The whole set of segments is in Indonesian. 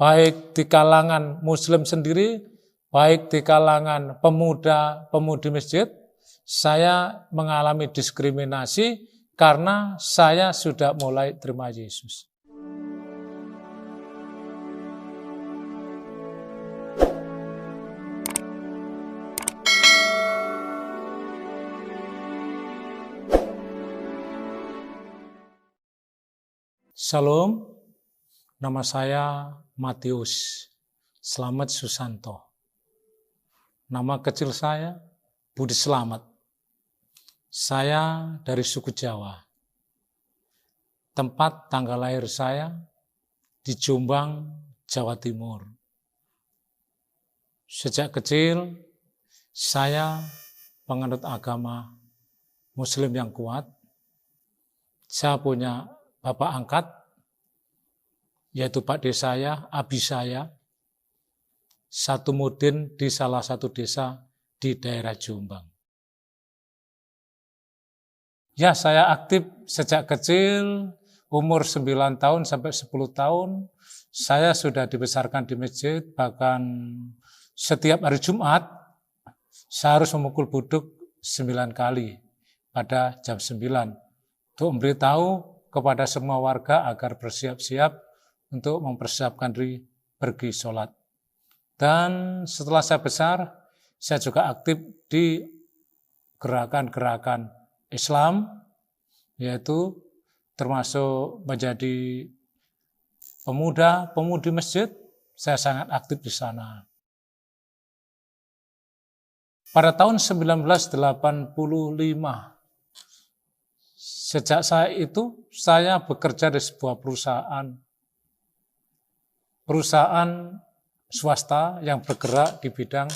baik di kalangan Muslim sendiri, baik di kalangan pemuda-pemudi masjid, saya mengalami diskriminasi karena saya sudah mulai terima Yesus. Shalom, nama saya Matius Slamet Susanto. Nama kecil saya Budi Slamet. Saya dari suku Jawa. Tempat tanggal lahir saya di Jombang, Jawa Timur. Sejak kecil saya penganut agama Muslim yang kuat. Saya punya bapak angkat, yaitu Pak D saya, Abi saya, satu mudin di salah satu desa di daerah Jombang. Ya, saya aktif sejak kecil, umur 9 tahun sampai 10 tahun, saya sudah dibesarkan di masjid, bahkan setiap hari Jumat, saya harus memukul buduk 9 kali pada jam 9, untuk memberitahu kepada semua warga agar bersiap-siap untuk mempersiapkan diri pergi sholat. Dan setelah saya besar, saya juga aktif di gerakan-gerakan Islam, yaitu termasuk menjadi pemuda-pemudi masjid, saya sangat aktif di sana. Pada tahun 1985, sejak saya bekerja di sebuah perusahaan swasta yang bergerak di bidang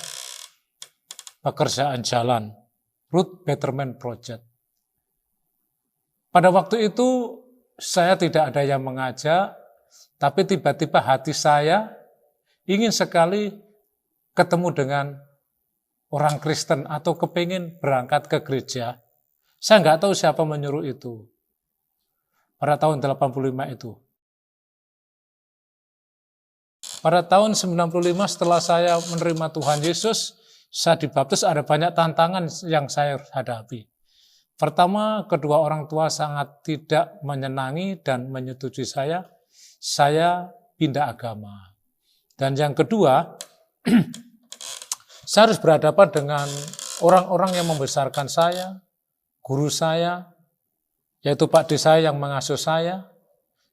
pekerjaan jalan, Road Betterment Project. Pada waktu itu saya tidak ada yang mengajak, tapi tiba-tiba hati saya ingin sekali ketemu dengan orang Kristen atau kepingin berangkat ke gereja. Saya nggak tahu siapa menyuruh itu. Pada tahun 85 itu. Pada tahun 95 setelah saya menerima Tuhan Yesus, saya dibaptis, ada banyak tantangan yang saya hadapi. Pertama, kedua orang tua sangat tidak menyenangi dan menyetujui saya pindah agama. Dan yang kedua, saya harus berhadapan dengan orang-orang yang membesarkan saya, guru saya, yaitu Pak D saya yang mengasuh saya,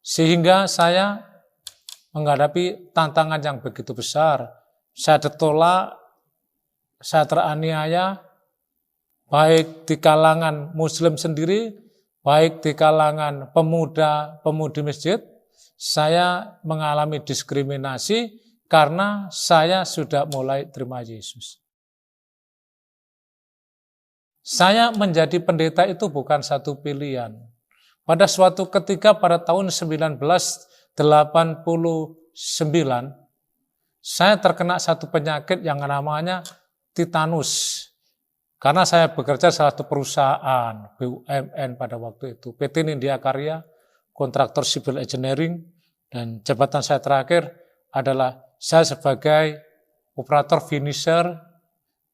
sehingga saya menghadapi tantangan yang begitu besar. Saya ditolak, saya teraniaya, baik di kalangan Muslim sendiri, baik di kalangan pemuda-pemudi masjid, saya mengalami diskriminasi karena saya sudah mulai terima Yesus. Saya menjadi pendeta itu bukan satu pilihan. Pada suatu ketika pada tahun 1989, saya terkena satu penyakit yang namanya titanus. Karena saya bekerja salah satu perusahaan BUMN pada waktu itu, PT Nindya Karya, kontraktor civil engineering, dan jabatan saya terakhir adalah saya sebagai operator finisher.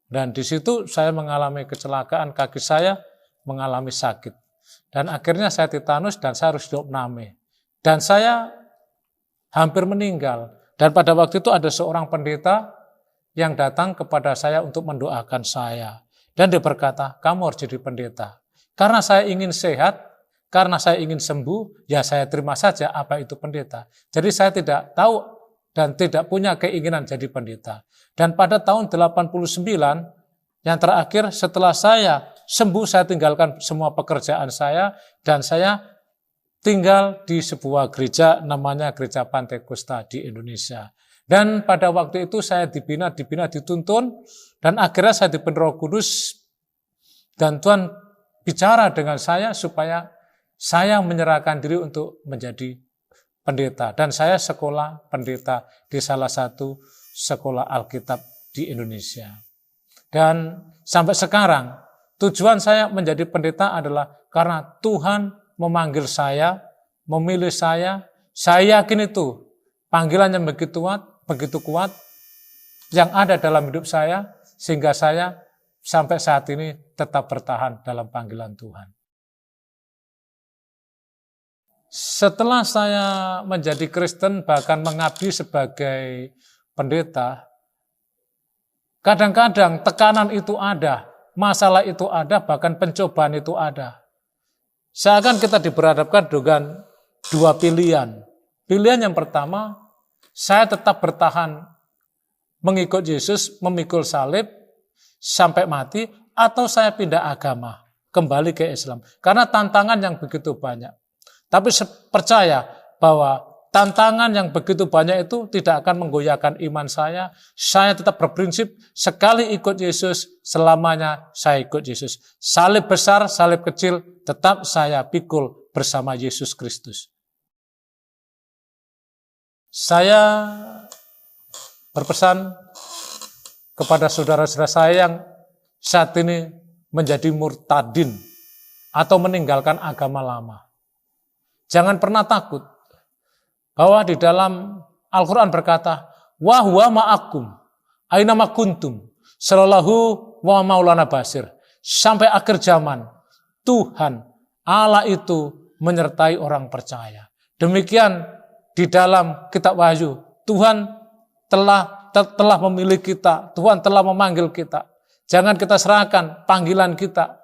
Dan di situ saya mengalami kecelakaan, kaki saya mengalami sakit. Dan akhirnya saya titanus dan saya harus diopname. Dan saya hampir meninggal. Dan pada waktu itu ada seorang pendeta yang datang kepada saya untuk mendoakan saya. Dan dia berkata, kamu harus jadi pendeta. Karena saya ingin sehat, karena saya ingin sembuh, ya saya terima saja apa itu pendeta. Jadi saya tidak tahu dan tidak punya keinginan jadi pendeta. Dan pada tahun 89, yang terakhir setelah saya sembuh, saya tinggalkan semua pekerjaan saya, dan saya tinggal di sebuah gereja namanya Gereja Pantekosta di Indonesia. Dan pada waktu itu saya dibina, dituntun, dan akhirnya saya dipenuhi Roh Kudus, dan Tuhan bicara dengan saya supaya saya menyerahkan diri untuk menjadi pendeta. Dan saya sekolah pendeta di salah satu sekolah Alkitab di Indonesia. Dan sampai sekarang, tujuan saya menjadi pendeta adalah karena Tuhan memanggil saya, memilih saya yakin itu, panggilan yang begitu kuat yang ada dalam hidup saya, sehingga saya sampai saat ini tetap bertahan dalam panggilan Tuhan. Setelah saya menjadi Kristen, bahkan mengabdi sebagai pendeta, kadang-kadang tekanan itu ada, masalah itu ada, bahkan pencobaan itu ada. Seakan kita diberhadapkan dengan dua pilihan. Pilihan yang pertama, saya tetap bertahan mengikut Yesus, memikul salib sampai mati, atau saya pindah agama, kembali ke Islam. Karena tantangan yang begitu banyak. Tapi percaya bahwa tantangan yang begitu banyak itu tidak akan menggoyahkan iman saya. Saya tetap berprinsip, sekali ikut Yesus, selamanya saya ikut Yesus. Salib besar, salib kecil, tetap saya pikul bersama Yesus Kristus. Saya berpesan kepada saudara-saudara saya yang saat ini menjadi murtadin atau meninggalkan agama lama. Jangan pernah takut bahwa di dalam Al-Quran berkata, wa huwa ma'akum aina ma kuntum sallallahu wa maulana basir. Sampai akhir zaman, Tuhan Allah itu menyertai orang percaya. Demikian di dalam kitab Wahyu, Tuhan telah memilih kita, Tuhan telah memanggil kita. Jangan kita serahkan panggilan kita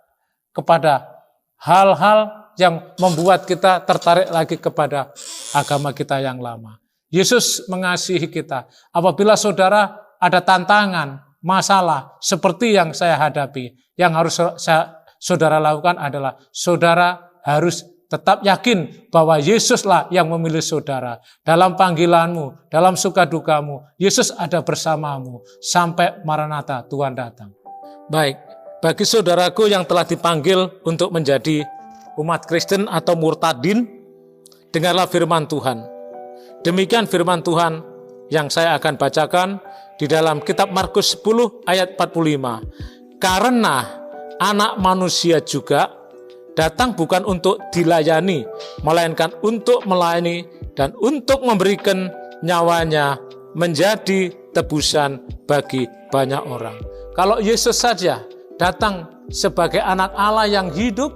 kepada hal-hal yang membuat kita tertarik lagi kepada agama kita yang lama. Yesus mengasihi kita. Apabila saudara ada tantangan, masalah seperti yang saya hadapi, yang harus saudara lakukan adalah saudara harus tetap yakin bahwa Yesuslah yang memilih saudara. Dalam panggilanmu, dalam suka dukamu, Yesus ada bersamamu sampai Maranatha, Tuhan datang. Baik, bagi saudaraku yang telah dipanggil untuk menjadi umat Kristen atau murtadin, dengarlah firman Tuhan. Demikian firman Tuhan yang saya akan bacakan di dalam kitab Markus 10 ayat 45. Karena anak manusia juga datang bukan untuk dilayani, melainkan untuk melayani dan untuk memberikan nyawanya menjadi tebusan bagi banyak orang. Kalau Yesus saja datang sebagai anak Allah yang hidup,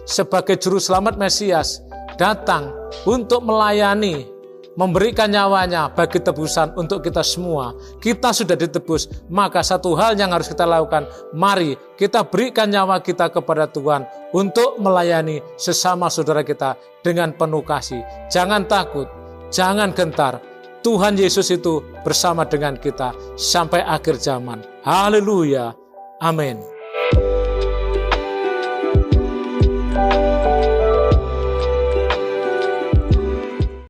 sebagai juru selamat Mesias, datang untuk melayani, memberikan nyawanya bagi tebusan untuk kita semua. Kita sudah ditebus, maka satu hal yang harus kita lakukan, mari kita berikan nyawa kita kepada Tuhan untuk melayani sesama saudara kita dengan penuh kasih. Jangan takut, jangan gentar. Tuhan Yesus itu bersama dengan kita sampai akhir zaman. Haleluya. Amin.